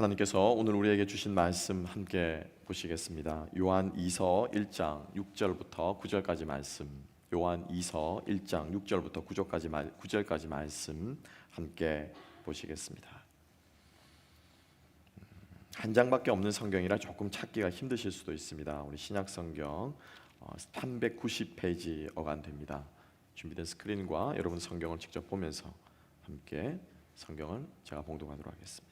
하나님께서 오늘 우리에게 주신 말씀 함께 보시겠습니다. 요한 2서 1장 6절부터 9절까지 말씀. 요한 2서 1장 6절부터 9절까지 말씀 함께 보시겠습니다. 한 장밖에 없는 성경이라 조금 찾기가 힘드실 수도 있습니다. 우리 신약 성경 390페이지 어간됩니다. 준비된 스크린과 여러분 성경을 직접 보면서 함께 성경을 제가 봉독하도록 하겠습니다.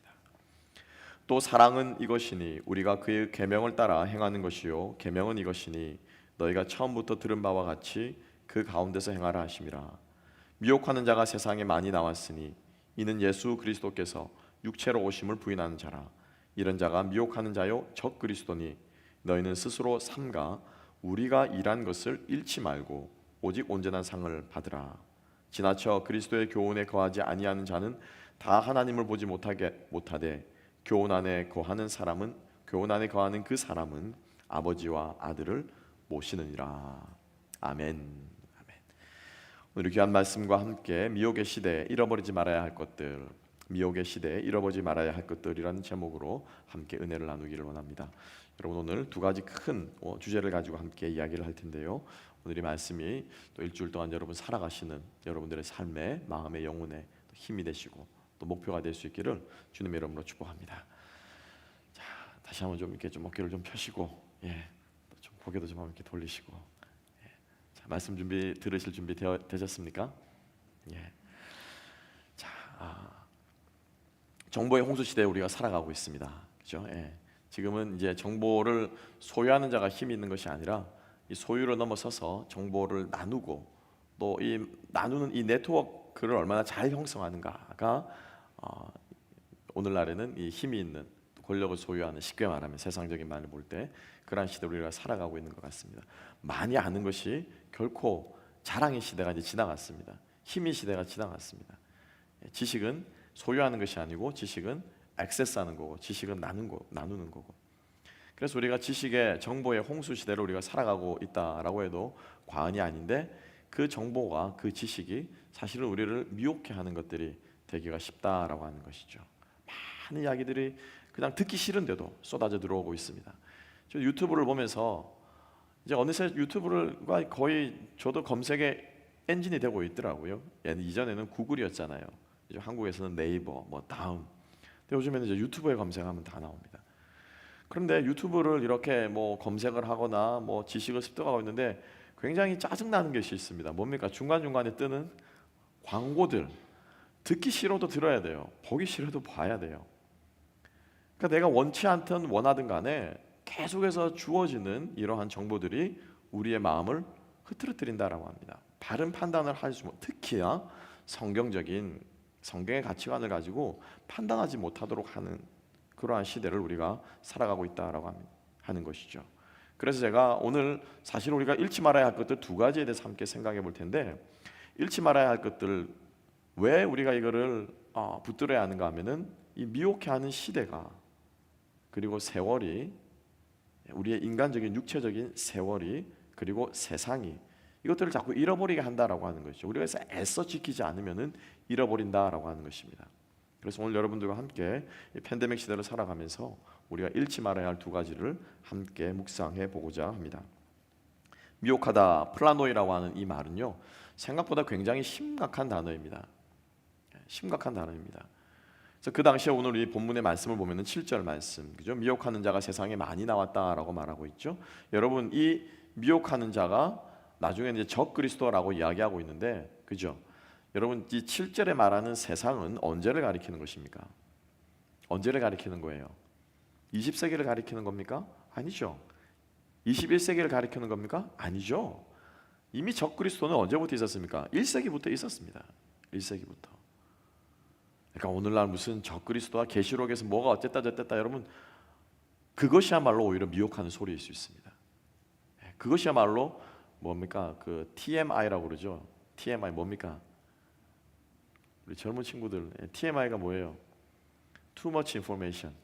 또 사랑은 이것이니 우리가 그의 계명을 따라 행하는 것이요 계명은 이것이니 너희가 처음부터 들은 바와 같이 그 가운데서 행하라 하심이라. 미혹하는 자가 세상에 많이 나왔으니 이는 예수 그리스도께서 육체로 오심을 부인하는 자라. 이런 자가 미혹하는 자요 적 그리스도니 너희는 스스로 삼가 우리가 일한 것을 잃지 말고 오직 온전한 상을 받으라. 지나쳐 그리스도의 교훈에 거하지 아니하는 자는 다 하나님을 보지 못하되 교훈 안에 거하는 그 사람은 아버지와 아들을 모시느니라. 아멘. 오늘 귀한 말씀과 함께 미혹의 시대에 잃어버리지 말아야 할 것들, 미혹의 시대에 잃어버리지 말아야 할 것들이라는 제목으로 함께 은혜를 나누기를 원합니다. 여러분, 오늘 두 가지 큰 주제를 가지고 함께 이야기를 할 텐데요. 오늘 이 말씀이 또 일주일 동안 여러분 살아가시는 여러분들의 삶에, 마음의, 영혼에 힘이 되시고 또 목표가 될 수 있기를 주님의 이름으로 축복합니다. 자, 다시 한번 좀 이렇게 좀 어깨를 좀 펴시고, 좀 고개도 좀 이렇게 돌리시고, 자, 말씀 들으실 준비 되셨습니까? 자, 정보의 홍수 시대에 우리가 살아가고 있습니다. 그렇죠? 지금은 이제 정보를 소유하는 자가 힘이 있는 것이 아니라 이 소유를 넘어서서 정보를 나누고 또 이 나누는 이 네트워크를 얼마나 잘 형성하는가가 오늘날에는 이 힘이 있는 권력을 소유하는, 쉽게 말하면 세상적인 말을 볼 때 그러한 시대를 우리가 살아가고 있는 것 같습니다. 많이 아는 것이 결코 자랑의 시대가 이제 지나갔습니다. 힘의 시대가 지나갔습니다. 지식은 소유하는 것이 아니고 지식은 액세스하는 거고 지식은 나누는 거고. 그래서 우리가 지식의 정보의 홍수 시대를 우리가 살아가고 있다라고 해도 과언이 아닌데, 그 정보가 그 지식이 사실은 우리를 미혹해 하는 것들이 되기가 쉽다라고 하는 것이죠. 많은 이야기들이 그냥 듣기 싫은데도 쏟아져 들어오고 있습니다. 저 유튜브를 보면서 이제 어느새 유튜브가 거의 저도 검색의 엔진이 되고 있더라고요. 이전에는 구글이었잖아요. 이제 한국에서는 네이버, 다음. 근데 요즘에는 이제 유튜브에 검색하면 다 나옵니다. 그런데 유튜브를 이렇게 검색을 하거나 지식을 습득하고 있는데 굉장히 짜증나는 것이 있습니다. 뭡니까? 중간중간에 뜨는 광고들. 듣기 싫어도 들어야 돼요. 보기 싫어도 봐야 돼요. 그러니까 내가 원치 않든 원하든 간에 계속해서 주어지는 이러한 정보들이 우리의 마음을 흐트러뜨린다라고 합니다. 바른 판단을 할 수, 특히나 성경의 가치관을 가지고 판단하지 못하도록 하는 그러한 시대를 우리가 살아가고 있다라고 하는 것이죠. 그래서 제가 오늘 사실 우리가 잃지 말아야 할 것들 두 가지에 대해서 함께 생각해 볼 텐데, 잃지 말아야 할 것들, 왜 우리가 이거를 붙들어야 하는가 하면은 이 미혹해하는 시대가, 그리고 세월이, 우리의 인간적인 육체적인 세월이, 그리고 세상이 이것들을 자꾸 잃어버리게 한다라고 하는 것이죠. 우리가 애써 지키지 않으면은 잃어버린다라고 하는 것입니다. 그래서 오늘 여러분들과 함께 이 팬데믹 시대를 살아가면서 우리가 잃지 말아야 할 두 가지를 함께 묵상해 보고자 합니다. 미혹하다, 플라노이라고 하는 이 말은요, 생각보다 굉장히 심각한 단어입니다. 심각한 단어입니다. 그래서 그 당시에 오늘 이 본문의 말씀을 보면은 7절 말씀, 그죠? 미혹하는 자가 세상에 많이 나왔다라고 말하고 있죠. 여러분, 이 미혹하는 자가 나중에 이제 적 그리스도라고 이야기하고 있는데, 그죠? 여러분, 이 7절에 말하는 세상은 언제를 가리키는 것입니까? 언제를 가리키는 거예요? 20세기를 가리키는 겁니까? 아니죠. 21세기를 가리키는 겁니까? 아니죠. 이미 적 그리스도는 언제부터 있었습니까? 1세기부터 있었습니다. 1세기부터. 그러니까 오늘날 무슨 적 그리스도와 계시록에서 뭐가 어쨌다 저쨌다, 여러분, 그것이야말로 오히려 미혹하는 소리일 수 있습니다. 그것이야말로 뭡니까? 그 TMI라고 그러죠. TMI 뭡니까? 우리 젊은 친구들, TMI가 뭐예요? Too much information.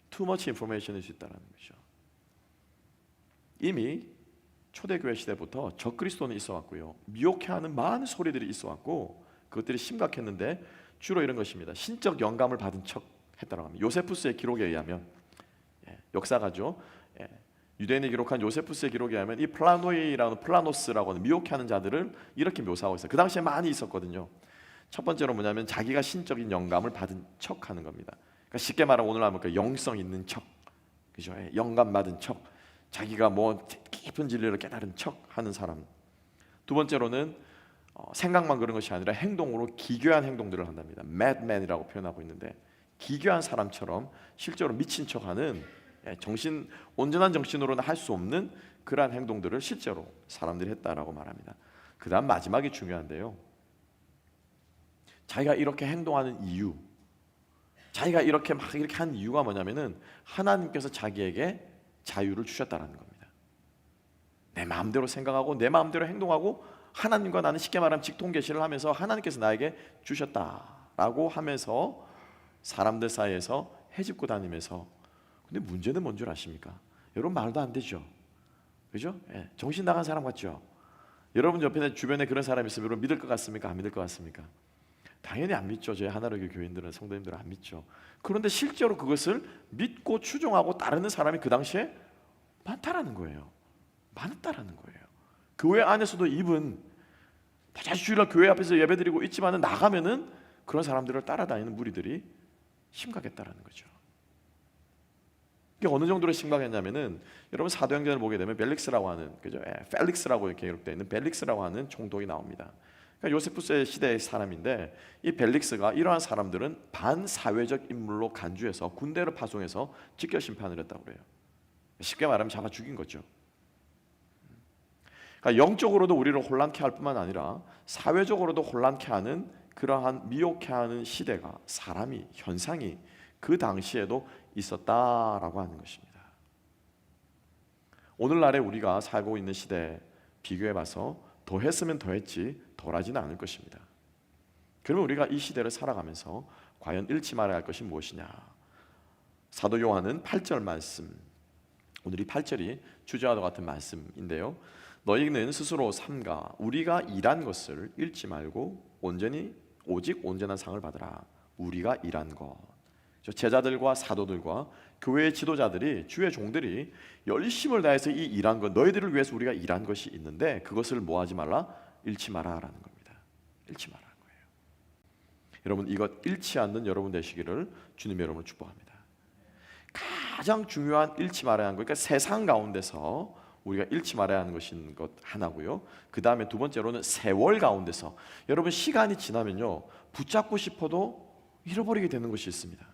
Too much information일 수 있다는 거죠. 이미 초대교회 시대부터 적그리스도는 있어왔고요, 미혹해하는 많은 소리들이 있어왔고, 그것들이 심각했는데 주로 이런 것입니다. 신적 영감을 받은 척 했다고 합니다. 요세푸스의 기록에 의하면, 역사가죠. 유대인이 기록한 요세푸스의 기록에 의하면 이 플라노스라고 하는 미혹해하는 자들을 이렇게 묘사하고 있어요. 그 당시에 많이 있었거든요. 첫 번째로 뭐냐면 자기가 신적인 영감을 받은 척하는 겁니다. 그러니까 쉽게 말하면 오늘 하면 그 영성 있는 척, 그죠? 영감 받은 척, 자기가 뭐 깊은 진리를 깨달은 척하는 사람. 두 번째로는 생각만 그런 것이 아니라 행동으로 기괴한 행동들을 한답니다. madman이라고 표현하고 있는데, 기괴한 사람처럼 실제로 미친 척하는, 온전한 정신으로는 할 수 없는 그러한 행동들을 실제로 사람들이 했다라고 말합니다. 그 다음 마지막이 중요한데요, 자기가 이렇게 행동하는 이유, 자기가 이렇게 한 이유가 뭐냐면은 하나님께서 자기에게 자유를 주셨다는 겁니다. 내 마음대로 생각하고 내 마음대로 행동하고 하나님과 나는 쉽게 말하면 직통계시를 하면서 하나님께서 나에게 주셨다라고 하면서 사람들 사이에서 헤집고 다니면서, 근데 문제는 뭔 줄 아십니까? 여러분, 말도 안 되죠, 그죠? 정신 나간 사람 같죠? 여러분 옆에 주변에 그런 사람이 있으면 여러분 믿을 것 같습니까? 안 믿을 것 같습니까? 당연히 안 믿죠. 저희 하나로교 교인들은, 성도님들은 안 믿죠. 그런데 실제로 그것을 믿고 추종하고 따르는 사람이 그 당시에 많다라는 거예요. 많았다라는 거예요. 교회 안에서도 입은 다시 주일날 교회 앞에서 예배드리고 있지만은 나가면은 그런 사람들을 따라다니는 무리들이 심각했다라는 거죠. 이게 어느 정도로 심각했냐면은 여러분 사도행전을 보게 되면 벨릭스라고 하는, 그죠? 펠릭스라고 이렇게 기록되어 있는 벨릭스라고 하는 총독이 나옵니다. 그러니까 요세푸스의 시대의 사람인데, 이 벨릭스가 이러한 사람들은 반사회적 인물로 간주해서 군대를 파송해서 직결 심판을 했다고 그래요. 쉽게 말하면 잡아 죽인 거죠. 그러니까 영적으로도 우리를 혼란케 할 뿐만 아니라 사회적으로도 혼란케 하는 그러한 미혹케 하는 시대가, 사람이, 현상이 그 당시에도 있었다라고 하는 것입니다. 오늘날에 우리가 살고 있는 시대에 비교해 봐서 더 했으면 더 했지 덜 하지는 않을 것입니다. 그러면 우리가 이 시대를 살아가면서 과연 잃지 말아야 할 것이 무엇이냐? 사도 요한은 8절 말씀, 오늘 이 8절이 주제와도 같은 말씀인데요, 너희는 스스로 삼가 우리가 일한 것을 잃지 말고 오직 온전한 상을 받으라. 우리가 일한 것, 제자들과 사도들과 교회의 지도자들이, 주의 종들이 열심을 다해서 이 일한 것, 너희들을 위해서 우리가 일한 것이 있는데 그것을 뭐 하지 말라? 잃지 마라라는 겁니다. 잃지 마라는 거예요. 여러분, 이것 잃지 않는 여러분 되시기를 주님 여러분을 축복합니다. 가장 중요한 잃지 말아야 하는 거, 그러니까 세상 가운데서 우리가 잃지 말아야 하는 것인 것 하나고요. 그 다음에 두 번째로는 세월 가운데서, 여러분 시간이 지나면요 붙잡고 싶어도 잃어버리게 되는 것이 있습니다.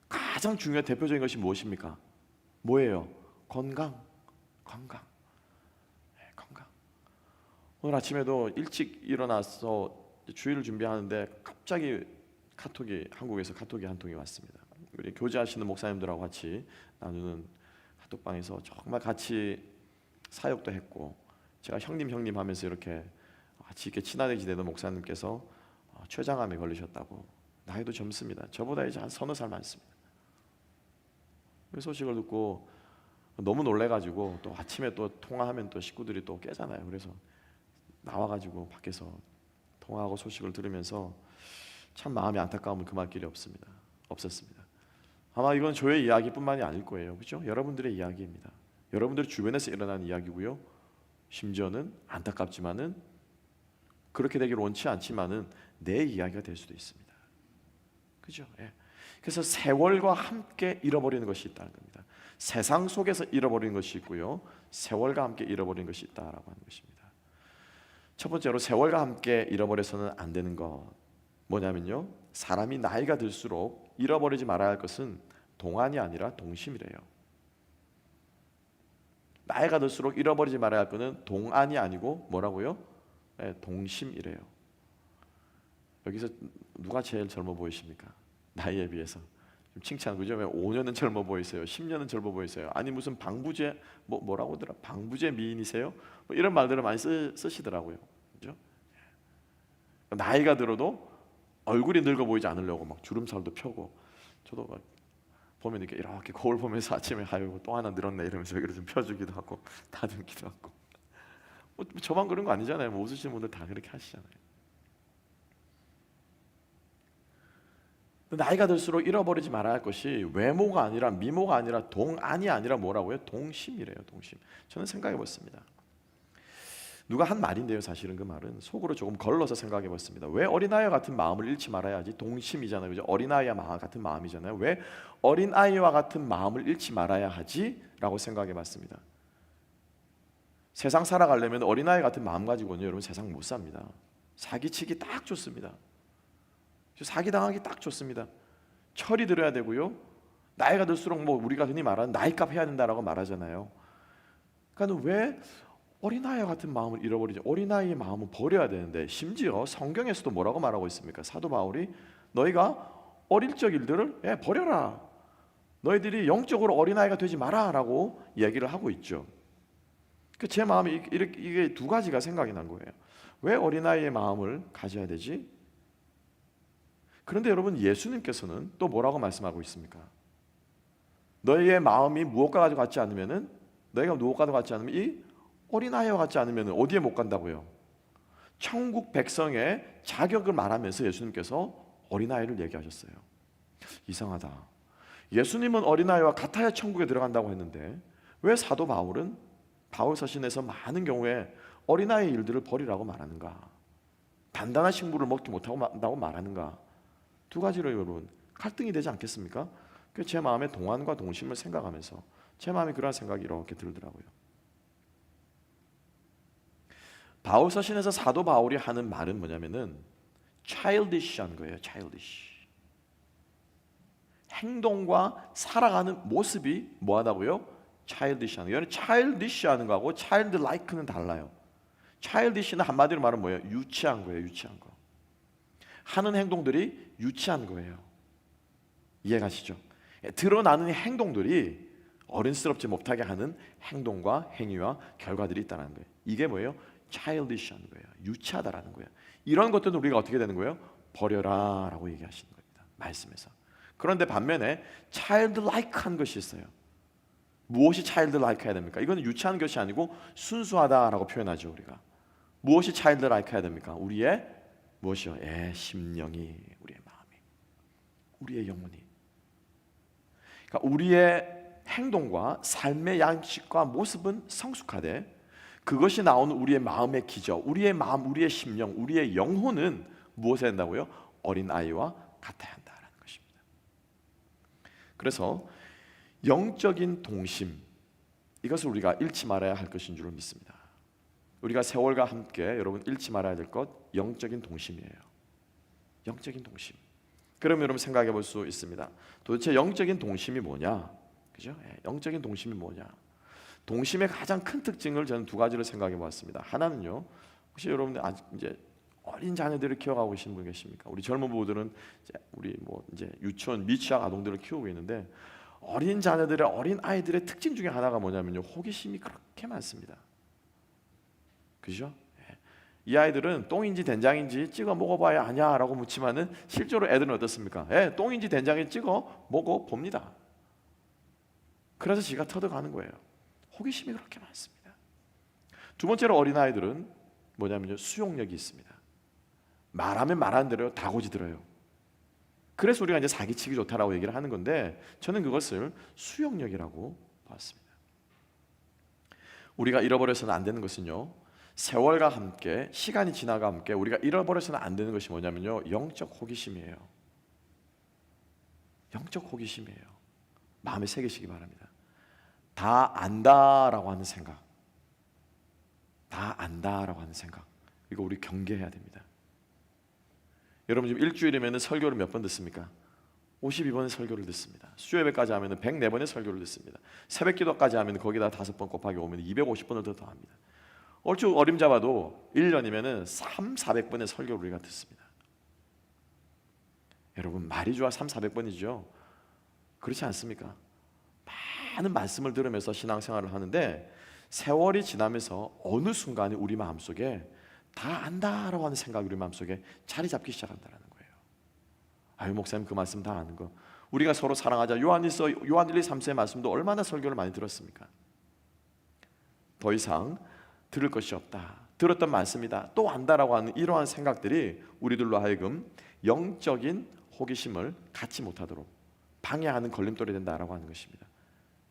가장 중요한 대표적인 것이 무엇입니까? 뭐예요? 건강. 건강. 오늘 아침에도 일찍 일어나서 주일을 준비하는데 갑자기 한국에서 카톡이 한 통이 왔습니다. 우리 교제하시는 목사님들하고 같이 나누는 카톡방에서 정말 같이 사역도 했고, 제가 형님 하면서 이렇게 같이 이렇게 친하게 지내던 목사님께서 췌장암에 걸리셨다고. 나이도 젊습니다. 저보다 이제 한 서너 살 많습니다. 그 소식을 듣고 너무 놀래가지고, 또 아침에 또 통화하면 또 식구들이 또 깨잖아요. 그래서 나와가지고 밖에서 통화하고 소식을 들으면서 참 마음이 안타까움을 금할 길이 없었습니다. 아마 이건 저의 이야기뿐만이 아닐 거예요, 그렇죠? 여러분들의 이야기입니다. 여러분들 주변에서 일어난 이야기고요. 심지어는 안타깝지만은, 그렇게 되기를 원치 않지만은 내 이야기가 될 수도 있습니다. 그죠? 그래서 세월과 함께 잃어버리는 것이 있다는 겁니다. 세상 속에서 잃어버리는 것이 있고요, 세월과 함께 잃어버리는 것이 있다라고 하는 것입니다. 첫 번째로 세월과 함께 잃어버려서는 안 되는 것 뭐냐면요, 사람이 나이가 들수록 잃어버리지 말아야 할 것은 동안이 아니라 동심이래요. 나이가 들수록 잃어버리지 말아야 할 것은 동안이 아니고 뭐라고요? 동심이래요. 여기서 누가 제일 젊어 보이십니까? 나이에 비해서 좀 칭찬, 그죠? 5년은 젊어 보이세요? 10년은 젊어 보이세요? 아니 무슨 방부제 뭐라고 하더라? 방부제 미인이세요? 뭐 이런 말들을 많이 쓰시더라고요. 그죠? 나이가 들어도 얼굴이 늙어 보이지 않으려고 막 주름살도 펴고, 저도 막 보면 이렇게 거울 보면서 아침에 아유 또 하나 늘었네 이러면서 여기를 좀 펴주기도 하고 다듬기도 하고. 뭐 저만 그런 거 아니잖아요. 뭐 웃으시는 분들 다 그렇게 하시잖아요. 나이가 들수록 잃어버리지 말아야 할 것이 외모가 아니라 미모가 아니라 동안이 아니라 뭐라고요? 동심이래요. 동심. 저는 생각해 봤습니다. 누가 한 말인데요. 사실은 그 말은 속으로 조금 걸러서 생각해 봤습니다. 왜 어린아이와 같은 마음을 잃지 말아야지? 동심이잖아요. 그죠? 어린아이와 같은 마음이잖아요. 왜 어린아이와 같은 마음을 잃지 말아야 하지? 라고 생각해 봤습니다. 세상 살아가려면 어린아이 같은 마음 가지고는 여러분 세상 못 삽니다. 사기치기 딱 좋습니다. 사기당하기 딱 좋습니다. 철이 들어야 되고요. 나이가 들수록 뭐 우리가 흔히 말하는 나이값 해야 된다라고 말하잖아요. 그러니까 왜 어린아이와 같은 마음을 잃어버리죠? 어린아이의 마음은 버려야 되는데, 심지어 성경에서도 뭐라고 말하고 있습니까? 사도 바울이 너희가 어릴 적 일들을 버려라. 너희들이 영적으로 어린아이가 되지 마라 라고 이야기를 하고 있죠. 제 마음이 이게 두 가지가 생각이 난 거예요. 왜 어린아이의 마음을 가져야 되지? 그런데 여러분, 예수님께서는 또 뭐라고 말씀하고 있습니까? 너희의 마음이 무엇과 같지 않으면은, 너희가 무엇과 같지 않으면 이 어린아이와 같지 않으면 어디에 못 간다고요? 천국 백성의 자격을 말하면서 예수님께서 어린아이를 얘기하셨어요. 이상하다. 예수님은 어린아이와 같아야 천국에 들어간다고 했는데 왜 사도 바울은 바울 서신에서 많은 경우에 어린아이의 일들을 버리라고 말하는가? 단단한 식물을 먹지 못한다고 말하는가? 두 가지로 여러분 갈등이 되지 않겠습니까? 제 마음에 동안과 동심을 생각하면서 제 마음에 그런 생각이 이렇게 들더라고요. 바울 서신에서 사도 바울이 하는 말은 뭐냐면은 childish한 거예요. childish. 행동과 살아가는 모습이 뭐하다고요? childish한 거예요. childish하는 거하고 childlike는 달라요. childish는 한마디로 말하면 뭐예요? 유치한 거예요. 유치한 거. 하는 행동들이 유치한 거예요. 이해가시죠? 드러나는 행동들이 어른스럽지 못하게 하는 행동과 행위와 결과들이 있다는 거예요. 이게 뭐예요? childish한 거예요. 유치하다라는 거예요. 이런 것들은 우리가 어떻게 되는 거예요? 버려라 라고 얘기하시는 겁니다. 말씀에서. 그런데 반면에 childlike한 것이 있어요. 무엇이 childlike 해야 됩니까? 이건 유치한 것이 아니고 순수하다라고 표현하죠. 우리가 무엇이 childlike 해야 됩니까? 우리의 무엇이요? 심령이, 우리의 마음이, 우리의 영혼이. 그러니까 우리의 행동과 삶의 양식과 모습은 성숙하되 그것이 나오는 우리의 마음의 기저, 우리의 마음, 우리의 심령, 우리의 영혼은 무엇에 된다고요? 어린아이와 같아야 한다라는 것입니다. 그래서 영적인 동심, 이것을 우리가 잃지 말아야 할 것인 줄 믿습니다. 우리가 세월과 함께 여러분 잃지 말아야 될 것, 영적인 동심이에요. 영적인 동심. 그럼 여러분 생각해 볼 수 있습니다. 도대체 영적인 동심이 뭐냐? 그죠? 영적인 동심이 뭐냐? 동심의 가장 큰 특징을 저는 두 가지를 생각해 보았습니다. 하나는요, 혹시 여러분들 아직 이제 어린 자녀들을 키워가고 계시는 분 계십니까? 우리 젊은 부부들은 우리 이제 유치원 미취학 아동들을 키우고 있는데 어린 자녀들의, 어린 아이들의 특징 중에 하나가 뭐냐면요, 호기심이 그렇게 많습니다. 그죠? 이 아이들은 똥인지 된장인지 찍어 먹어봐야 아냐라고 묻지만은 실제로 애들은 어떻습니까? 똥인지 된장인지 찍어 먹어봅니다. 그래서 지가 터득하는 거예요. 호기심이 그렇게 많습니다. 두 번째로 어린아이들은 뭐냐면요, 수용력이 있습니다. 말하면 말하는 대로 다 고지들어요. 그래서 우리가 이제 사기치기 좋다라고 얘기를 하는 건데 저는 그것을 수용력이라고 봤습니다. 우리가 잃어버려서는 안 되는 것은요, 세월과 함께, 시간이 지나가 함께 우리가 잃어버려서는 안 되는 것이 뭐냐면요, 영적 호기심이에요. 영적 호기심이에요. 마음에 새기시기 바랍니다. 다 안다라고 하는 생각, 다 안다라고 하는 생각, 이거 우리 경계해야 됩니다. 여러분 지금 일주일이면 설교를 몇 번 듣습니까? 52번의 설교를 듣습니다. 수요예배까지 하면 104번의 설교를 듣습니다. 새벽기도까지 하면 거기다 5번 곱하기 오면 250번을 더 더합니다. 얼추 어림잡아도 1년이면 300~400번의 설교를 우리가 듣습니다. 여러분 말이 좋아 300~400번이죠. 그렇지 않습니까? 많은 말씀을 들으면서 신앙생활을 하는데 세월이 지나면서 어느 순간에 우리 마음속에 다 안다라고 하는 생각이 우리 마음속에 자리 잡기 시작한다는 거예요. 아유 목사님 그 말씀 다 아는 거, 우리가 서로 사랑하자 요한 1, 3서의 말씀도 얼마나 설교를 많이 들었습니까? 더 이상 들을 것이 없다, 들었던 말씀이다, 또 안다라고 하는 이러한 생각들이 우리들로 하여금 영적인 호기심을 갖지 못하도록 방해하는 걸림돌이 된다라고 하는 것입니다.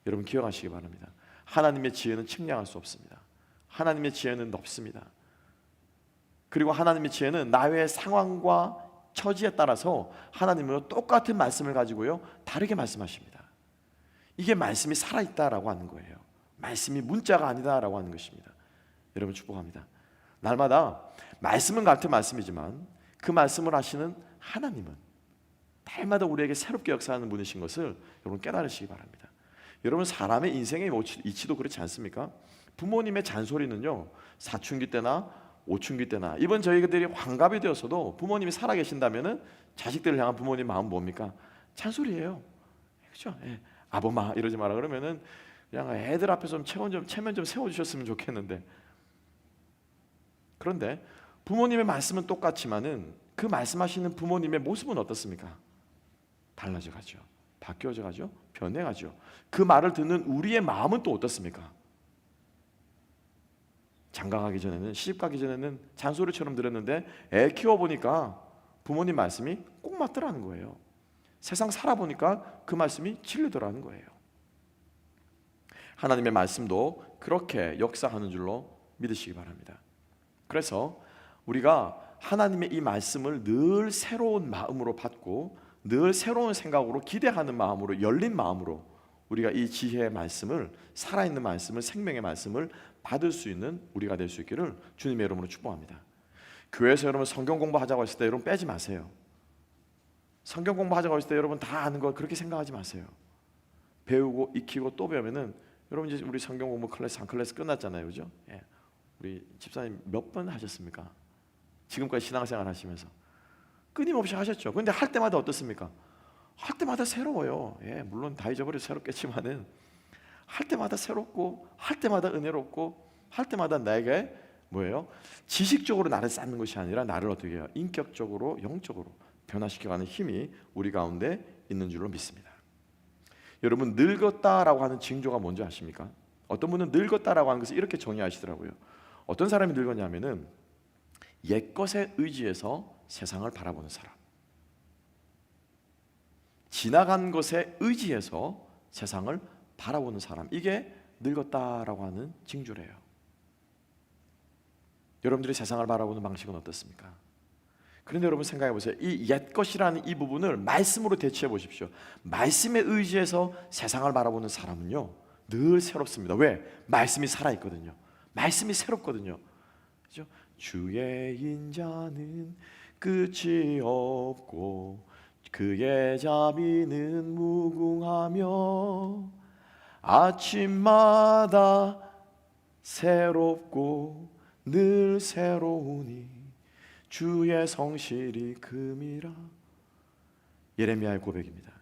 여러분 기억하시기 바랍니다. 하나님의 지혜는 측량할 수 없습니다. 하나님의 지혜는 높습니다. 그리고 하나님의 지혜는 나의 상황과 처지에 따라서 하나님은 똑같은 말씀을 가지고요 다르게 말씀하십니다. 이게 말씀이 살아있다라고 하는 거예요. 말씀이 문자가 아니다라고 하는 것입니다. 여러분 축복합니다. 날마다 말씀은 같은 말씀이지만 그 말씀을 하시는 하나님은 날마다 우리에게 새롭게 역사하는 분이신 것을 여러분 깨달으시기 바랍니다. 여러분 사람의 인생의 이치도 그렇지 않습니까? 부모님의 잔소리는요 사춘기 때나 오춘기 때나 이번 저희들이 환갑이 되었어도 부모님이 살아계신다면은 자식들을 향한 부모님 마음 뭡니까? 잔소리예요. 그렇죠? 예. 아범아 이러지 마라 그러면은 그냥 애들 앞에서 체면 좀 세워주셨으면 좋겠는데, 그런데 부모님의 말씀은 똑같지만은 그 말씀하시는 부모님의 모습은 어떻습니까? 달라져 가죠. 바뀌어져 가죠. 변해 가죠. 그 말을 듣는 우리의 마음은 또 어떻습니까? 장가가기 전에는, 시집가기 전에는 잔소리처럼 들었는데 애 키워보니까 부모님 말씀이 꼭 맞더라는 거예요. 세상 살아보니까 그 말씀이 진리더라는 거예요. 하나님의 말씀도 그렇게 역사하는 줄로 믿으시기 바랍니다. 그래서 우리가 하나님의 이 말씀을 늘 새로운 마음으로 받고 늘 새로운 생각으로 기대하는 마음으로, 열린 마음으로 우리가 이 지혜의 말씀을, 살아있는 말씀을, 생명의 말씀을 받을 수 있는 우리가 될 수 있기를 주님의 이름으로 축복합니다. 교회에서 여러분 성경 공부하자고 했을 때 여러분 빼지 마세요. 성경 공부하자고 했을 때 여러분 다 아는 거 그렇게 생각하지 마세요. 배우고 익히고 또 배우면은 여러분 이제 우리 성경 공부 클래스 한 클래스 끝났잖아요, 그죠? 예. 우리 집사님 몇 번 하셨습니까? 지금까지 신앙생활 하시면서 끊임없이 하셨죠. 그런데 할 때마다 어떻습니까? 할 때마다 새로워요. 예, 물론 다 잊어버려 새롭겠지만은 할 때마다 새롭고, 할 때마다 은혜롭고, 할 때마다 나에게 뭐예요? 지식적으로 나를 쌓는 것이 아니라 나를 어떻게 해요? 인격적으로, 영적으로 변화시켜가는 힘이 우리 가운데 있는 줄로 믿습니다. 여러분 늙었다라고 하는 징조가 뭔지 아십니까? 어떤 분은 늙었다라고 하는 것을 이렇게 정의하시더라고요. 어떤 사람이 늙었냐면은 옛것에 의지해서 세상을 바라보는 사람, 지나간 것에 의지해서 세상을 바라보는 사람, 이게 늙었다라고 하는 징조래요. 여러분들이 세상을 바라보는 방식은 어떻습니까? 그런데 여러분 생각해 보세요. 이 옛것이라는 이 부분을 말씀으로 대체해 보십시오. 말씀에 의지해서 세상을 바라보는 사람은요 늘 새롭습니다. 왜? 말씀이 살아있거든요. 말씀이 새롭거든요. 그렇죠? 주의 인자는 끝이 없고 그의 자비는 무궁하며 아침마다 새롭고 늘 새로우니 주의 성실이 금이라. 예레미야의 고백입니다.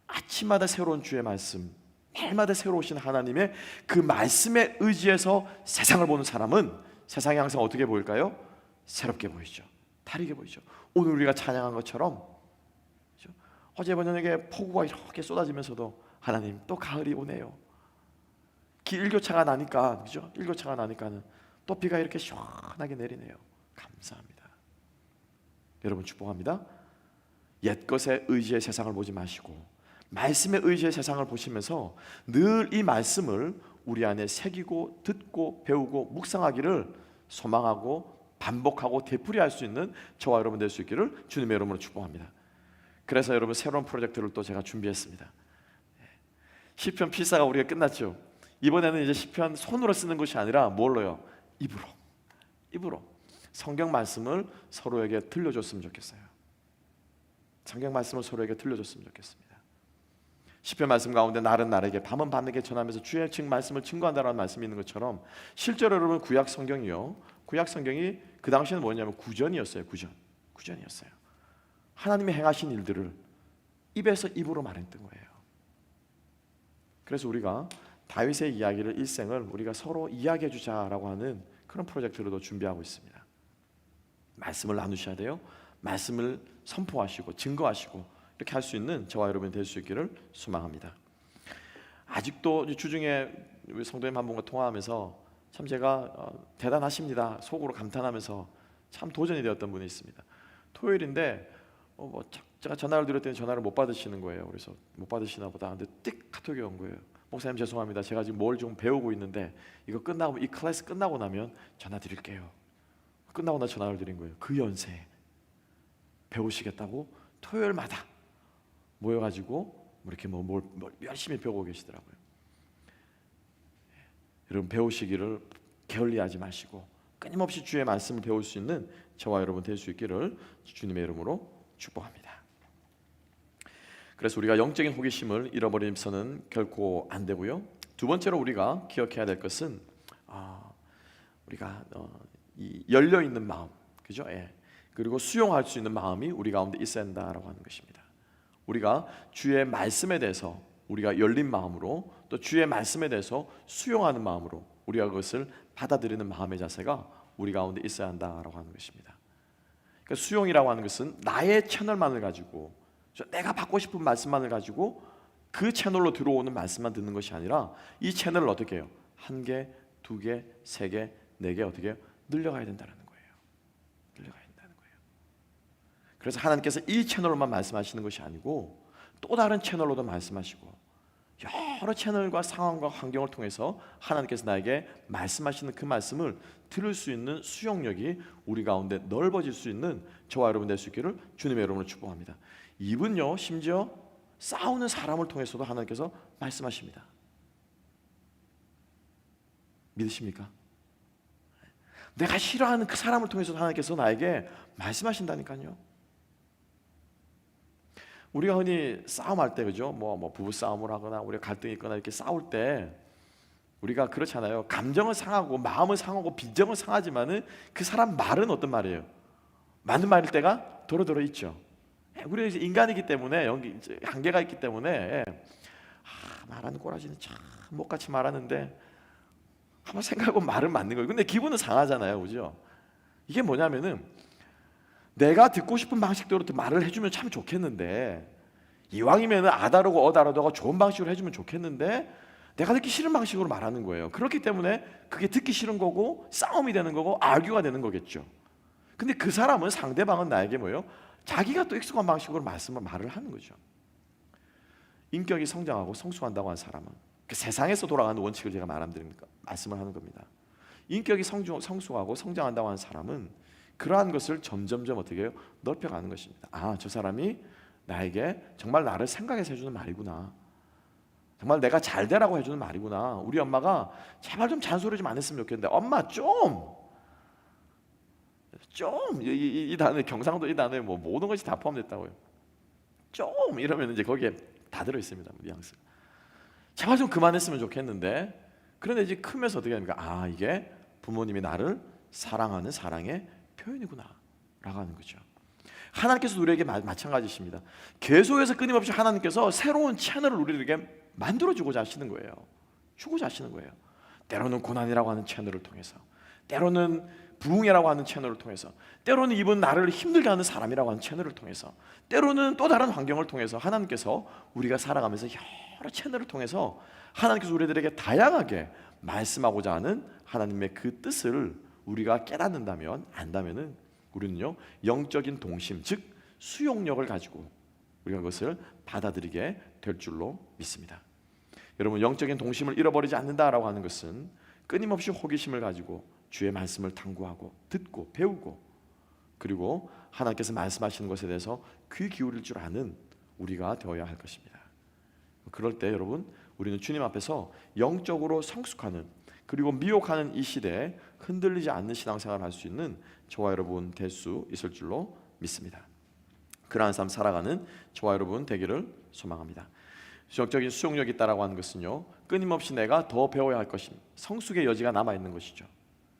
아침마다 새로운 주의 말씀, 날마다 새로우신 하나님의 그 말씀에 의지해서 세상을 보는 사람은 세상이 항상 어떻게 보일까요? 새롭게 보이죠. 다르게 보이죠. 오늘 우리가 찬양한 것처럼, 그렇죠? 어제 저녁에 폭우가 이렇게 쏟아지면서도 하나님 또 가을이 오네요. 일교차가 나니까, 그죠? 일교차가 나니까는 또 비가 이렇게 시원하게 내리네요. 감사합니다. 여러분 축복합니다. 옛것에 의지해 세상을 보지 마시고 말씀에 의지해 세상을 보시면서 늘 이 말씀을 우리 안에 새기고 듣고 배우고 묵상하기를 소망하고 반복하고 되풀이할 수 있는 저와 여러분 될 수 있기를 주님의 이름으로 축복합니다. 그래서 여러분 새로운 프로젝트를 또 제가 준비했습니다. 시편 필사가 우리가 끝났죠. 이번에는 이제 시편 손으로 쓰는 것이 아니라 뭘로요? 입으로 성경 말씀을 서로에게 들려줬으면 좋겠어요. 성경 말씀을 서로에게 들려줬으면 좋겠습니다. 시편 말씀 가운데 날은 날에게 밤은 밤에게 전하면서 주의 증 말씀을 증거한다라는 말씀이 있는 것처럼 실제로 여러분 구약 성경이요, 구약 성경이 그 당시에는 뭐냐면 구전이었어요. 구전이었어요. 하나님이 행하신 일들을 입에서 입으로 말했던 거예요. 그래서 우리가 다윗의 이야기를 일생을 우리가 서로 이야기해 주자라고 하는 그런 프로젝트로도 준비하고 있습니다. 말씀을 나누셔야 돼요. 말씀을 선포하시고 증거하시고 이렇게 할 수 있는 저와 여러분이 될 수 있기를 소망합니다. 아직도 주중에 우리 성도님 한 분과 통화하면서 참 제가 대단하십니다 속으로 감탄하면서 참 도전이 되었던 분이 있습니다. 토요일인데 제가 전화를 드렸더니 전화를 못 받으시는 거예요. 그래서 못 받으시나 보다. 근데 띡 카톡이 온 거예요. 목사님 죄송합니다. 제가 지금 뭘 좀 배우고 있는데 이 클래스 끝나고 나면 전화 드릴게요. 끝나고 나 전화를 드린 거예요. 그 연세에 배우시겠다고 토요일마다 모여가지고 이렇게 뭘 열심히 배우고 계시더라고요. 여러분 배우시기를 게을리하지 마시고 끊임없이 주의 말씀을 배울 수 있는 저와 여러분 될 수 있기를 주님의 이름으로 축복합니다. 그래서 우리가 영적인 호기심을 잃어버리면서는 결코 안 되고요. 두 번째로 우리가 기억해야 될 것은 우리가 이 열려 있는 마음, 그죠? 예. 그리고 수용할 수 있는 마음이 우리 가운데 있어야 한다라고 하는 것입니다. 우리가 주의 말씀에 대해서 우리가 열린 마음으로 또 주의 말씀에 대해서 수용하는 마음으로 우리가 그것을 받아들이는 마음의 자세가 우리 가운데 있어야 한다라고 하는 것입니다. 그러니까 수용이라고 하는 것은 나의 채널만을 가지고 내가 받고 싶은 말씀만을 가지고 그 채널로 들어오는 말씀만 듣는 것이 아니라 이 채널을 어떻게 해요? 1개, 2개, 3개, 4개 어떻게 해요? 늘려가야 된다는 거예요. 늘려가야 된다는 거예요. 그래서 하나님께서 이 채널로만 말씀하시는 것이 아니고 또 다른 채널로도 말씀하시고 여러 채널과 상황과 환경을 통해서 하나님께서 나에게 말씀하시는 그 말씀을 들을 수 있는 수용력이 우리 가운데 넓어질 수 있는 저와 여러분 될 수 있기를 주님의 이름으로 축복합니다. 이분요 심지어 싸우는 사람을 통해서도 하나님께서 말씀하십니다. 믿으십니까? 내가 싫어하는 그 사람을 통해서도 하나님께서 나에게 말씀하신다니까요. 우리가 흔히 싸움할 때 그죠? 뭐 부부 싸움을 하거나 우리가 갈등이 있거나 이렇게 싸울 때 우리가 그렇잖아요. 감정은 상하고 마음은 상하고 빈정은 상하지만은 그 사람 말은 어떤 말이에요? 맞는 말일 때가 도로도로 있죠. 우리가 이제 인간이기 때문에 여기 이제 한계가 있기 때문에 말하는 꼬라지는 참 못같이 말하는데 한번 생각해보면 말은 맞는 거예요. 근데 기분은 상하잖아요, 그죠? 이게 뭐냐면은 내가 듣고 싶은 방식대로 말을 해주면 참 좋겠는데 이왕이면 아다르고 어다르다가 좋은 방식으로 해주면 좋겠는데 내가 듣기 싫은 방식으로 말하는 거예요. 그렇기 때문에 그게 듣기 싫은 거고 싸움이 되는 거고 아규가 되는 거겠죠. 근데 그 사람은 상대방은 나에게 뭐예요? 자기가 또 익숙한 방식으로 말을 하는 거죠. 인격이 성장하고 성숙한다고 하는 사람은 그 세상에서 돌아가는 원칙을 제가 말씀을 하는 겁니다. 인격이 성숙하고 성장한다고 하는 사람은 그러한 것을 점점점 어떻게 해요? 넓혀가는 것입니다. 저 사람이 나에게 정말 나를 생각해서 해주는 말이구나. 정말 내가 잘 되라고 해주는 말이구나. 우리 엄마가 제발 좀 잔소리 좀 안 했으면 좋겠는데 엄마 이 단어에 경상도 이 단어에 뭐 모든 것이 다 포함됐다고요. 좀 이러면 이제 거기에 다 들어 있습니다. 뉘앙스. 제발 좀 그만했으면 좋겠는데 그런데 이제 크면서 어떻게 합니까? 이게 부모님이 나를 사랑하는 사랑의 표현이구나 라고 하는 거죠. 하나님께서 우리에게 마찬가지십니다. 계속해서 끊임없이 하나님께서 새로운 채널을 우리에게 만들어주고자 하시는 거예요. 주고자 하시는 거예요. 때로는 고난이라고 하는 채널을 통해서, 때로는 부흥이라고 하는 채널을 통해서, 때로는 이분 나를 힘들게 하는 사람이라고 하는 채널을 통해서, 때로는 또 다른 환경을 통해서 하나님께서 우리가 살아가면서 여러 채널을 통해서 하나님께서 우리들에게 다양하게 말씀하고자 하는 하나님의 그 뜻을 우리가 깨닫는다면, 안다면은 우리는요 영적인 동심, 즉 수용력을 가지고 우리가 그것을 받아들이게 될 줄로 믿습니다. 여러분, 영적인 동심을 잃어버리지 않는다라고 하는 것은 끊임없이 호기심을 가지고 주의 말씀을 탐구하고 듣고 배우고, 그리고 하나님께서 말씀하시는 것에 대해서 귀 기울일 줄 아는 우리가 되어야 할 것입니다. 그럴 때 여러분, 우리는 주님 앞에서 영적으로 성숙하는, 그리고 미혹하는 이 시대에 흔들리지 않는 신앙생활을 할 수 있는 저와 여러분 될 수 있을 줄로 믿습니다. 그러한 삶 살아가는 저와 여러분 되기를 소망합니다. 영적인 수용력이 있다라고 하는 것은요, 끊임없이 내가 더 배워야 할 것입니다. 성숙의 여지가 남아있는 것이죠.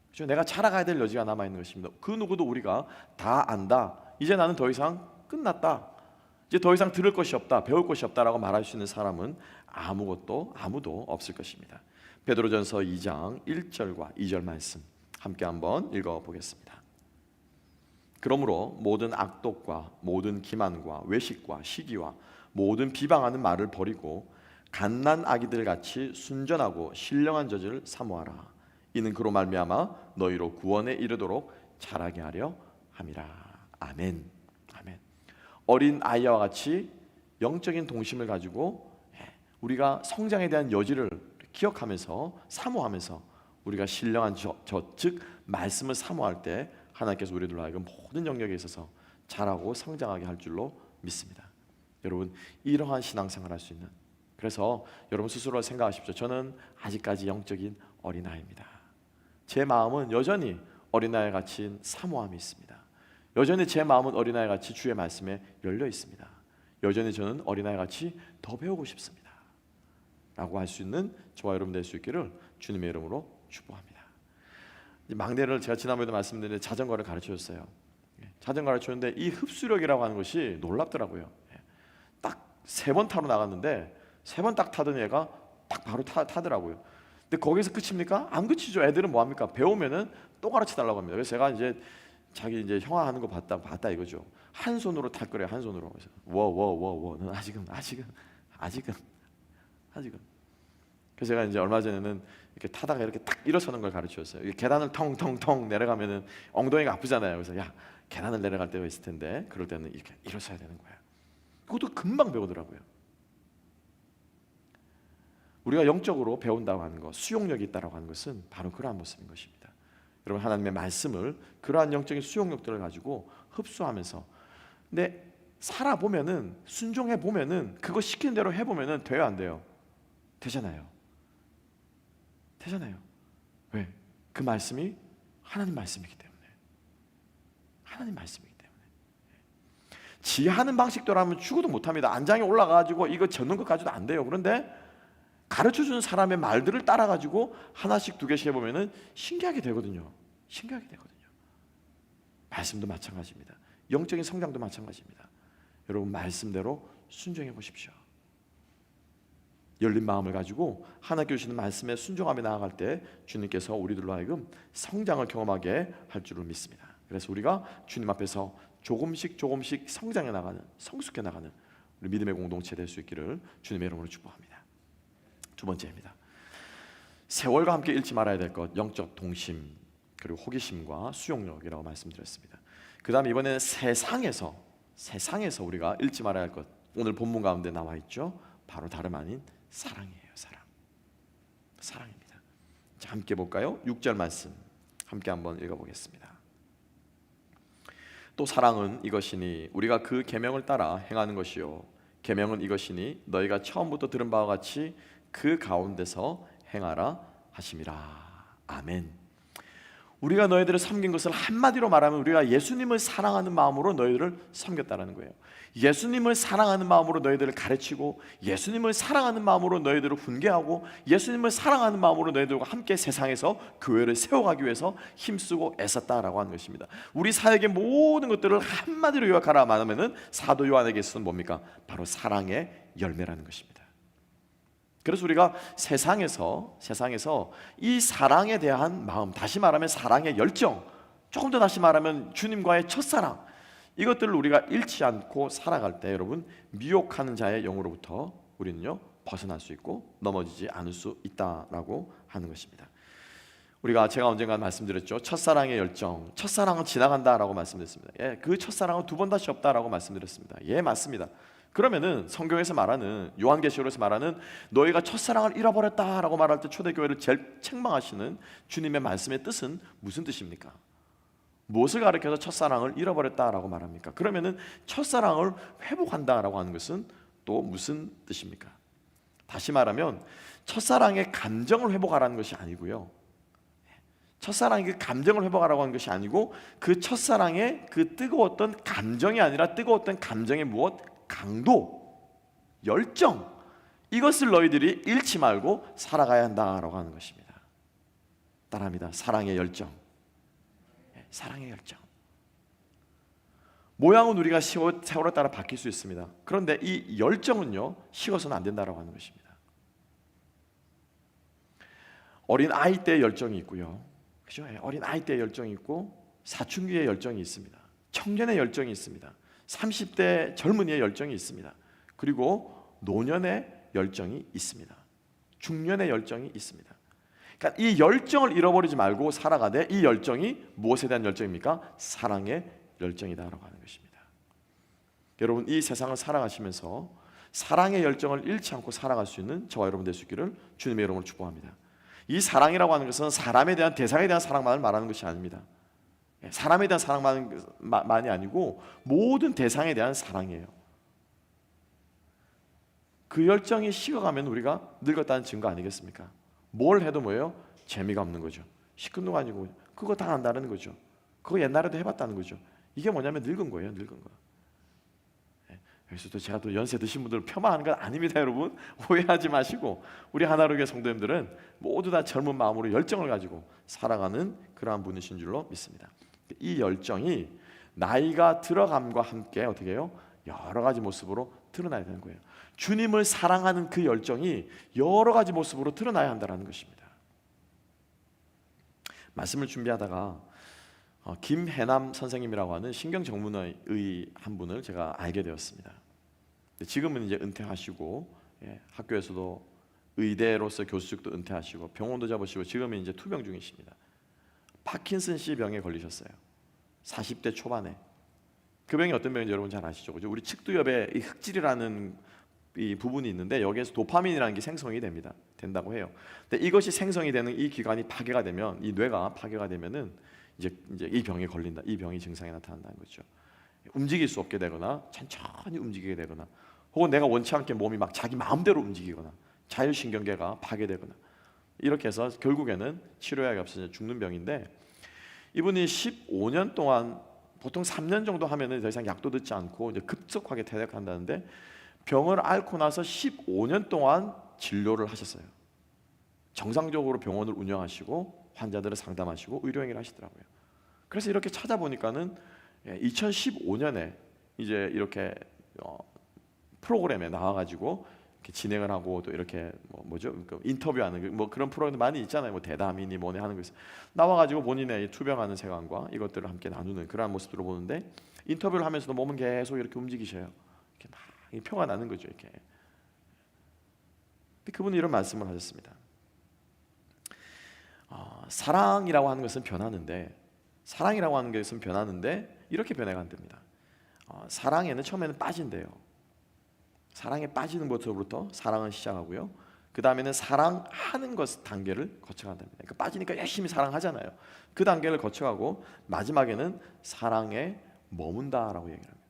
그렇죠? 내가 자라가야 될 여지가 남아있는 것입니다. 그 누구도 우리가 다 안다, 이제 나는 더 이상 끝났다, 이제 더 이상 들을 것이 없다, 배울 것이 없다라고 말할 수 있는 사람은 아무도 없을 것입니다. 베드로전서 2장 1절과 2절 말씀 함께 한번 읽어보겠습니다. 그러므로 모든 악독과 모든 기만과 외식과 시기와 모든 비방하는 말을 버리고 갓난 아기들 같이 순전하고 신령한 젖을 사모하라. 이는 그로 말미암아 너희로 구원에 이르도록 자라게 하려 함이라. 아멘. 아멘. 어린 아이와 같이 영적인 동심을 가지고 우리가 성장에 대한 여지를 기억하면서 사모하면서 우리가 신령한 즉 말씀을 사모할 때 하나님께서 우리들로 하여금 모든 영역에 있어서 자라고 성장하게 할 줄로 믿습니다. 여러분, 이러한 신앙생활 할 수 있는, 그래서 여러분 스스로 생각하십시오. 저는 아직까지 영적인 어린아이입니다. 제 마음은 여전히 어린아이 같이 사모함이 있습니다. 여전히 제 마음은 어린아이 같이 주의 말씀에 열려 있습니다. 여전히 저는 어린아이 같이 더 배우고 싶습니다 라고 할 수 있는 저와 여러분 될 수 있기를 주님의 이름으로 축복합니다. 막내를 제가 지난번에도 말씀드렸는데 자전거를 가르쳐줬어요. 자전거 가르쳤는데 이 흡수력이라고 하는 것이 놀랍더라고요. 딱 3번 타러 나갔는데 3번 딱 타던 애가 딱 바로 타더라고요. 근데 거기서 끝입니까? 안 끝이죠. 애들은 뭐 합니까? 배우면은 또 가르쳐 달라고 합니다. 그래서 제가 이제 자기 이제 형아 하는 거 봤다 이거죠. 한 손으로 탈 거래요. 한 손으로. 그래서 너 아직은. 그래서 제가 이제 얼마 전에는 이렇게 타다가 이렇게 딱 일어서는 걸 가르쳐줬어요. 계단을 텅텅텅 내려가면은 엉덩이가 아프잖아요. 그래서 야, 계단을 내려갈 때가 있을 텐데 그럴 때는 이렇게 일어서야 되는 거야. 그것도 금방 배우더라고요. 우리가 영적으로 배운다고 하는 것, 수용력이 있다고 하는 것은 바로 그러한 모습인 것입니다. 여러분, 하나님의 말씀을 그러한 영적인 수용력들을 가지고 흡수하면서, 근데 살아보면은, 순종해보면은, 그거 시키는 대로 해보면은 돼요, 안 돼요? 되잖아요. 왜? 그 말씀이 하나님 말씀이기 때문에. 하나님 말씀이기 때문에. 지 하는 방식대로 하면 죽어도 못합니다. 안장에 올라가가지고 이거 젓는 것 가지고도 안 돼요. 그런데 가르쳐주는 사람의 말들을 따라가지고 하나씩 2개씩 해보면은 신기하게 되거든요. 말씀도 마찬가지입니다. 영적인 성장도 마찬가지입니다. 여러분, 말씀대로 순종해 보십시오. 열린 마음을 가지고 하나님께 주시는 말씀에 순종하며 나아갈 때 주님께서 우리들로 하여금 성장을 경험하게 할 줄을 믿습니다. 그래서 우리가 주님 앞에서 조금씩 성장해 나가는, 성숙해 나가는 우리 믿음의 공동체 될 수 있기를 주님의 이름으로 축복합니다. 2번째입니다. 세월과 함께 잃지 말아야 될 것, 영적 동심 그리고 호기심과 수용력이라고 말씀드렸습니다. 그 다음에 이번에는 세상에서 우리가 잃지 말아야 할 것, 오늘 본문 가운데 나와 있죠. 바로 다름 아닌 사랑이에요. 사랑입니다. 자, 함께 볼까요? 6절 말씀 함께 한번 읽어보겠습니다. 또 사랑은 이것이니 우리가 그 계명을 따라 행하는 것이요, 계명은 이것이니 너희가 처음부터 들은 바와 같이 그 가운데서 행하라 하심이라. 아멘. 우리가 너희들을 섬긴 것을 한마디로 말하면 우리가 예수님을 사랑하는 마음으로 너희들을 섬겼다라는 거예요. 예수님을 사랑하는 마음으로 너희들을 가르치고, 예수님을 사랑하는 마음으로 너희들을 훈계하고, 예수님을 사랑하는 마음으로 너희들과 함께 세상에서 교회를 세워가기 위해서 힘쓰고 애썼다라고 하는 것입니다. 우리 사역의 모든 것들을 한마디로 요약하라 말하면은 사도 요한에게 있어서는 뭡니까? 바로 사랑의 열매라는 것입니다. 그래서 우리가 세상에서 이 사랑에 대한 마음, 다시 말하면 사랑의 열정, 조금 더 다시 말하면 주님과의 첫사랑, 이것들을 우리가 잃지 않고 살아갈 때 여러분, 미혹하는 자의 영으로부터 우리는요 벗어날 수 있고 넘어지지 않을 수 있다라고 하는 것입니다. 제가 언젠가 말씀드렸죠. 첫사랑의 열정, 첫사랑은 지나간다라고 말씀드렸습니다. 그 첫사랑은 2번 다시 없다라고 말씀드렸습니다. 맞습니다. 그러면은 성경에서 말하는, 요한계시록에서 말하는 너희가 첫사랑을 잃어버렸다라고 말할 때 초대교회를 제일 책망하시는 주님의 말씀의 뜻은 무슨 뜻입니까? 무엇을 가리켜서 첫사랑을 잃어버렸다라고 말합니까? 그러면은 첫사랑을 회복한다라고 하는 것은 또 무슨 뜻입니까? 다시 말하면 첫사랑의 감정을 회복하라는 것이 아니고요, 첫사랑의 그 감정을 회복하라고 하는 것이 아니고, 그 첫사랑의 그 뜨거웠던 감정이 아니라 뜨거웠던 감정의 무엇? 강도, 열정, 이것을 너희들이 잃지 말고 살아가야 한다라고 하는 것입니다. 따라합니다. 사랑의 열정. 모양은 우리가 세월에 따라 바뀔 수 있습니다. 그런데 이 열정은요 식어서는 안 된다라고 하는 것입니다. 어린 아이 때의 열정이 있고요, 그죠? 어린 아이 때의 열정이 있고, 사춘기의 열정이 있습니다. 청년의 열정이 있습니다. 30대 젊은이의 열정이 있습니다. 그리고 노년의 열정이 있습니다. 중년의 열정이 있습니다. 그러니까 이 열정을 잃어버리지 말고 살아가되, 이 열정이 무엇에 대한 열정입니까? 사랑의 열정이다라고 하는 것입니다. 여러분 이 세상을 살아가시면서 사랑의 열정을 잃지 않고 살아갈 수 있는 저와 여러분 될 수 있기를 주님의 이름으로 축복합니다. 이 사랑이라고 하는 것은 사람에 대한 대상에 대한 사랑만을 말하는 것이 아닙니다. 사람에 대한 사랑만이 아니고 모든 대상에 대한 사랑이에요. 그 열정이 식어가면 우리가 늙었다는 증거 아니겠습니까? 뭘 해도 뭐예요? 재미가 없는 거죠. 시큰둥 아니고 그거 다 안다는 거죠. 그거 옛날에도 해봤다는 거죠. 이게 뭐냐면 늙은 거예요. 늙은 거. 여기서 또 제가 또 연세 드신 분들 폄하하는 건 아닙니다, 여러분. 오해하지 마시고 우리 하나로교회 성도님들은 모두 다 젊은 마음으로 열정을 가지고 살아가는 그러한 분이신 줄로 믿습니다. 이 열정이 나이가 들어감과 함께 어떻게 해요? 여러 가지 모습으로 드러나야 되는 거예요. 주님을 사랑하는 그 열정이 여러 가지 모습으로 드러나야 한다는 것입니다. 말씀을 준비하다가 김해남 선생님이라고 하는 신경전문의 한 분을 제가 알게 되었습니다. 지금은 이제 은퇴하시고 학교에서도 의대로서 교수직도 은퇴하시고 병원도 잡으시고 지금은 이제 투병 중이십니다. 파킨슨씨 병에 걸리셨어요. 40대 초반에. 그 병이 어떤 병인지 여러분 잘 아시죠? 그죠? 우리 측두엽에 이 흑질이라는 이 부분이 있는데 여기에서 도파민이라는 게 생성이 된다고 해요. 근데 이것이 생성이 되는 이 기관이 파괴가 되면 이 뇌가 파괴가 되면은 이제 이 병에 걸린다. 이 병이 증상이 나타난다는 거죠. 움직일 수 없게 되거나 천천히 움직이게 되거나 혹은 내가 원치 않게 몸이 막 자기 마음대로 움직이거나 자율신경계가 파괴되거나 이렇게 해서 결국에는 치료약이 없어서 죽는 병인데 이분이 15년 동안 보통 3년 정도 하면은 더 이상 약도 듣지 않고 이제 급속하게 퇴역한다는데 병을 앓고 나서 15년 동안 진료를 하셨어요. 정상적으로 병원을 운영하시고 환자들을 상담하시고 의료행위를 하시더라고요. 그래서 이렇게 찾아보니까는 2015년에 이제 이렇게 프로그램에 나와가지고 이렇게 진행을 하고 또 이렇게 뭐죠? 인터뷰하는 뭐 그런 프로그램 많이 있잖아요. 뭐 대담이니 뭐니 하는 거 있어요. 나와가지고 본인의 투병하는 생활과 이것들을 함께 나누는 그러한 모습들을 보는데 인터뷰를 하면서도 몸은 계속 이렇게 움직이셔요. 이렇게 막 표가 나는 거죠. 이렇게. 근데 그분이 이런 말씀을 하셨습니다. 사랑이라고 하는 것은 변하는데 이렇게 변해간답니다. 사랑에는 처음에는 빠진대요. 사랑에 빠지는 것부터 사랑은 시작하고요. 그 다음에는 사랑하는 것 단계를 거쳐간답니다. 그러니까 빠지니까 열심히 사랑하잖아요. 그 단계를 거쳐가고 마지막에는 사랑에 머문다라고 얘기를 합니다.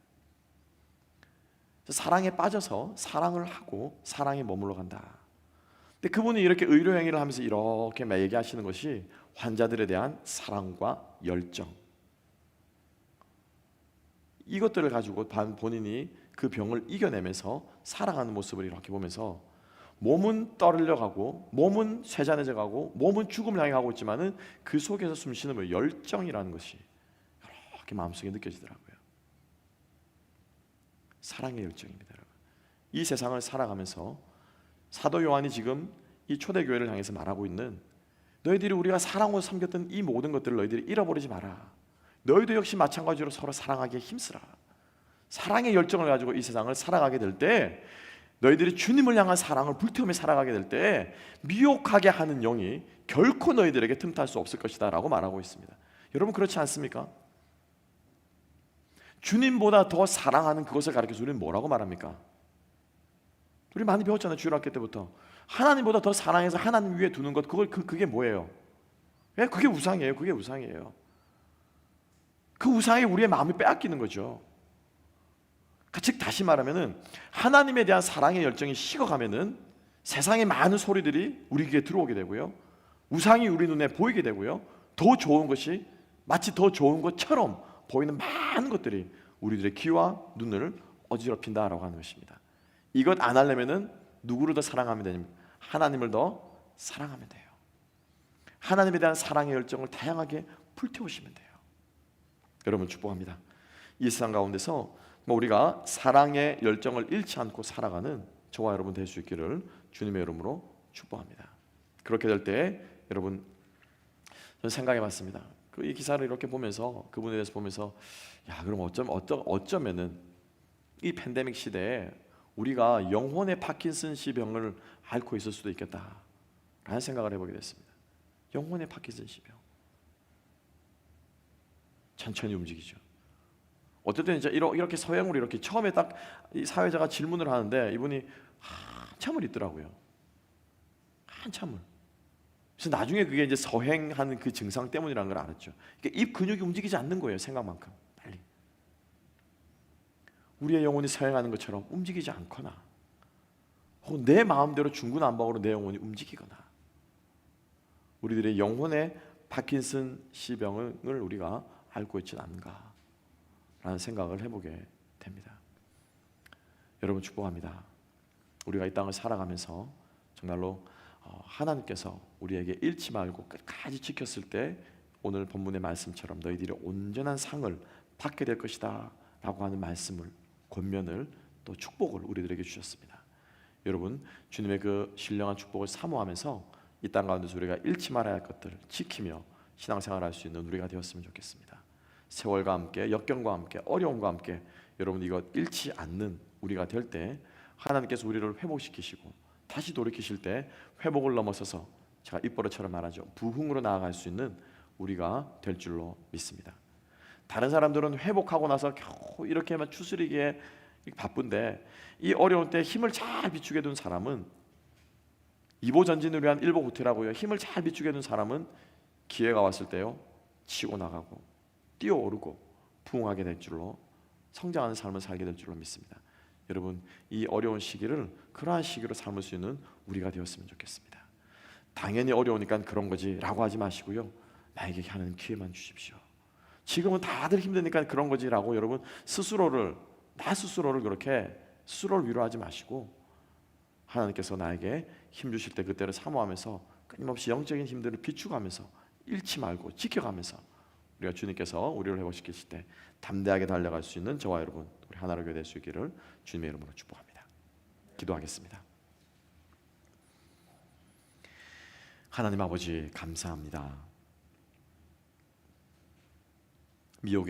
사랑에 빠져서 사랑을 하고 사랑에 머물러 간다. 근데 그분이 이렇게 의료 행위를 하면서 이렇게 얘기하시는 것이 환자들에 대한 사랑과 열정, 이것들을 가지고 본인이 그 병을 이겨내면서 살아가는 모습을 이렇게 보면서 몸은 떠들려가고 몸은 쇠잔해져가고 몸은 죽음을 향해 가고 있지만은 그 속에서 숨쉬는 열정이라는 것이 이렇게 마음속에 느껴지더라고요. 사랑의 열정입니다, 여러분. 이 세상을 살아가면서 사도 요한이 지금 이 초대교회를 향해서 말하고 있는 너희들이 우리가 사랑으로 섬겼던 이 모든 것들을 너희들이 잃어버리지 마라. 너희도 역시 마찬가지로 서로 사랑하기에 힘쓰라. 사랑의 열정을 가지고 이 세상을 살아가게 될 때 너희들이 주님을 향한 사랑을 불태우며 살아가게 될 때 미혹하게 하는 영이 결코 너희들에게 틈탈 수 없을 것이다 라고 말하고 있습니다. 여러분 그렇지 않습니까? 주님보다 더 사랑하는 그것을 가르쳐서 우리는 뭐라고 말합니까? 우리 많이 배웠잖아요. 주일학교 때부터 하나님보다 더 사랑해서 하나님 위에 두는 것 그게 뭐예요? 그게 우상이에요. 그게 우상이에요. 그 우상에 우리의 마음이 빼앗기는 거죠. 즉 다시 말하면은 하나님에 대한 사랑의 열정이 식어가면은 세상의 많은 소리들이 우리 귀에 들어오게 되고요. 우상이 우리 눈에 보이게 되고요. 더 좋은 것이 마치 더 좋은 것처럼 보이는 많은 것들이 우리들의 귀와 눈을 어지럽힌다라고 하는 것입니다. 이것 안 하려면은 누구를 더 사랑하면 됩니까? 하나님을 더 사랑하면 돼요. 하나님에 대한 사랑의 열정을 다양하게 불태우시면 돼요. 여러분 축복합니다. 이 세상 가운데서 우리가 사랑의 열정을 잃지 않고 살아가는 저와 여러분 될 수 있기를 주님의 이름으로 축복합니다. 그렇게 될 때 여러분 저는 생각해봤습니다. 이 기사를 이렇게 보면서 그분에 대해서 보면서 그럼 어쩌면은 이 팬데믹 시대에 우리가 영혼의 파킨슨씨 병을 앓고 있을 수도 있겠다라는 생각을 해보게 됐습니다. 영혼의 파킨슨씨 병. 천천히 움직이죠. 어쨌든 이제 이렇게 서행으로 이렇게 처음에 딱 이 사회자가 질문을 하는데 이분이 한참을 있더라고요. 한참을. 그래서 나중에 그게 이제 서행하는 그 증상 때문이라는 걸 알았죠. 그러니까 입 근육이 움직이지 않는 거예요. 생각만큼 빨리. 우리의 영혼이 서행하는 것처럼 움직이지 않거나, 혹은 내 마음대로 중구난방으로 내 영혼이 움직이거나, 우리들의 영혼의 파킨슨 시병을 우리가 앓고 있지는 않은가라는 생각을 해보게 됩니다. 여러분 축복합니다. 우리가 이 땅을 살아가면서 정말로 하나님께서 우리에게 잃지 말고 끝까지 지켰을 때 오늘 본문의 말씀처럼 너희들이 온전한 상을 받게 될 것이다 라고 하는 말씀을, 권면을, 또 축복을 우리들에게 주셨습니다. 여러분, 주님의 그 신령한 축복을 사모하면서 이 땅 가운데서 우리가 잃지 말아야 할 것들을 지키며 신앙생활할 수 있는 우리가 되었으면 좋겠습니다. 세월과 함께, 역경과 함께, 어려움과 함께 여러분 이거 잃지 않는 우리가 될 때 하나님께서 우리를 회복시키시고 다시 돌이키실 때 회복을 넘어서서, 제가 입버릇처럼 말하죠, 부흥으로 나아갈 수 있는 우리가 될 줄로 믿습니다. 다른 사람들은 회복하고 나서 겨우 이렇게만 추스리기에 바쁜데, 이 어려운 때 힘을 잘 비추게 둔 사람은, 이보전진을 위한 일보후퇴라고요, 힘을 잘 비추게 둔 사람은 기회가 왔을 때요 치고 나가고 뛰어오르고 부흥하게 될 줄로, 성장하는 삶을 살게 될 줄로 믿습니다. 여러분, 이 어려운 시기를 그러한 시기로 삼을 수 있는 우리가 되었으면 좋겠습니다. 당연히 어려우니까 그런 거지 라고 하지 마시고요, 나에게 하는 기회만 주십시오. 지금은 다들 힘드니까 그런 거지 라고 여러분 나 스스로를 그렇게 스스로를 위로하지 마시고, 하나님께서 나에게 힘 주실 때 그때를 사모하면서 끊임없이 영적인 힘들을 비추가면서 잃지 말고 지켜가면서 우리가 주님께서 우리를 회복시키실 때 담대하게 달려갈 수 있는 저와 여러분, 우리 하나로 교회 될 수 있기를 주님의 이름으로 축복합니다. 기도하겠습니다. 하나님 아버지 감사합니다. 미혹의